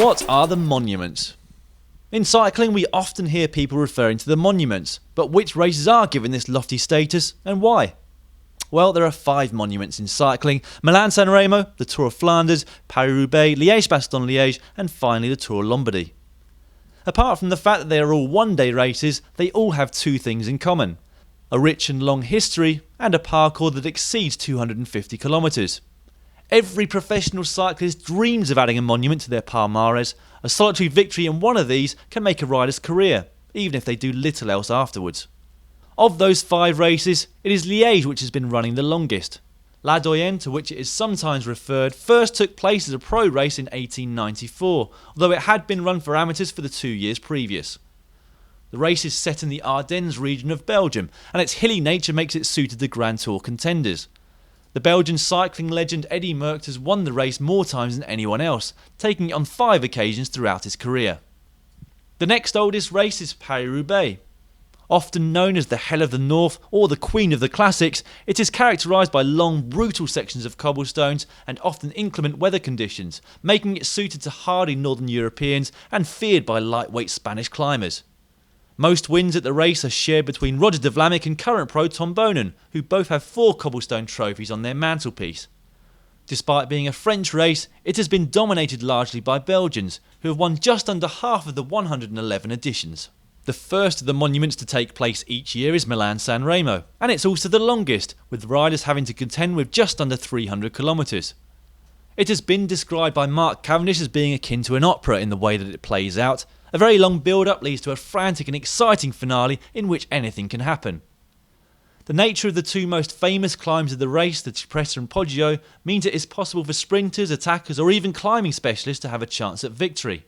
What are the monuments? In cycling, we often hear people referring to the monuments, but which races are given this lofty status and why? Well, there are 5 monuments in cycling: Milan-San Remo, the Tour of Flanders, Paris-Roubaix, Liege-Bastogne-Liege and finally the Tour of Lombardy. Apart from the fact that they are all one-day races, they all have 2 things in common: a rich and long history and a parcours that exceeds 250 kilometres. Every professional cyclist dreams of adding a monument to their palmarès. A solitary victory in one of these can make a rider's career, even if they do little else afterwards. Of those 5 races, it is Liège which has been running the longest. La Doyenne, to which it is sometimes referred, first took place as a pro race in 1894, although it had been run for amateurs for the 2 years previous. The race is set in the Ardennes region of Belgium, and its hilly nature makes it suited to Grand Tour contenders. The Belgian cycling legend Eddy Merckx has won the race more times than anyone else, taking it on 5 occasions throughout his career. The next oldest race is Paris-Roubaix. Often known as the Hell of the North or the Queen of the Classics, it is characterised by long, brutal sections of cobblestones and often inclement weather conditions, making it suited to hardy Northern Europeans and feared by lightweight Spanish climbers. Most wins at the race are shared between Roger de Vlaeminck and current pro Tom Boonen, who both have 4 cobblestone trophies on their mantelpiece. Despite being a French race, it has been dominated largely by Belgians, who have won just under half of the 111 editions. The first of the monuments to take place each year is Milan-San Remo, and it's also the longest, with riders having to contend with just under 300 kilometres. It has been described by Mark Cavendish as being akin to an opera in the way that it plays out. A very long build-up leads to a frantic and exciting finale in which anything can happen. The nature of the 2 most famous climbs of the race, the Cipressa and Poggio, means it is possible for sprinters, attackers or even climbing specialists to have a chance at victory.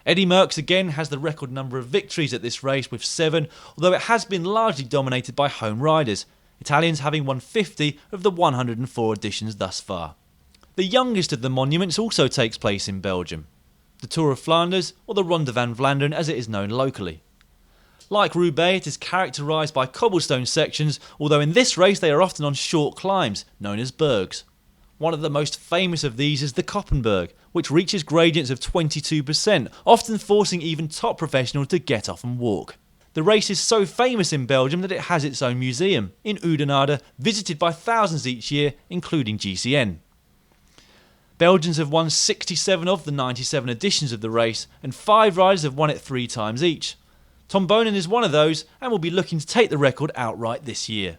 Eddy Merckx again has the record number of victories at this race with 7, although it has been largely dominated by home riders, Italians having won 50 of the 104 editions thus far. The youngest of the monuments also takes place in Belgium: the Tour of Flanders, or the Ronde van Vlaanderen as it is known locally. Like Roubaix, it is characterised by cobblestone sections, although in this race they are often on short climbs, known as bergs. One of the most famous of these is the Koppenberg, which reaches gradients of 22%, often forcing even top professionals to get off and walk. The race is so famous in Belgium that it has its own museum, in Oudenaarde, visited by thousands each year, including GCN. Belgians have won 67 of the 97 editions of the race, and 5 riders have won it 3 times each. Tom Boonen is one of those and will be looking to take the record outright this year.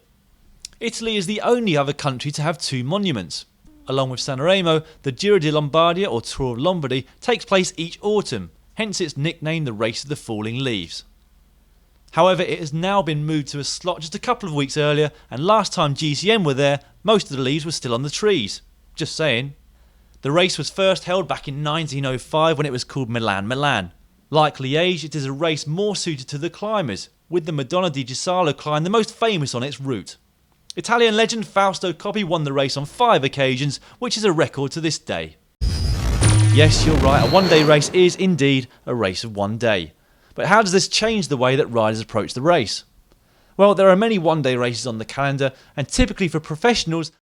Italy is the only other country to have 2 monuments. Along with San Remo, the Giro di Lombardia or Tour of Lombardy takes place each autumn, hence it's nicknamed the Race of the Falling Leaves. However, it has now been moved to a slot just a couple of weeks earlier, and last time GCN were there, most of the leaves were still on the trees. Just saying. The race was first held back in 1905 when it was called Milan-Milan. Like Liège, it is a race more suited to the climbers, with the Madonna di Gisalo climb the most famous on its route. Italian legend Fausto Coppi won the race on 5 occasions, which is a record to this day. Yes, you're right, a one-day race is indeed a race of one day. But how does this change the way that riders approach the race? Well, there are many one-day races on the calendar, and typically for professionals,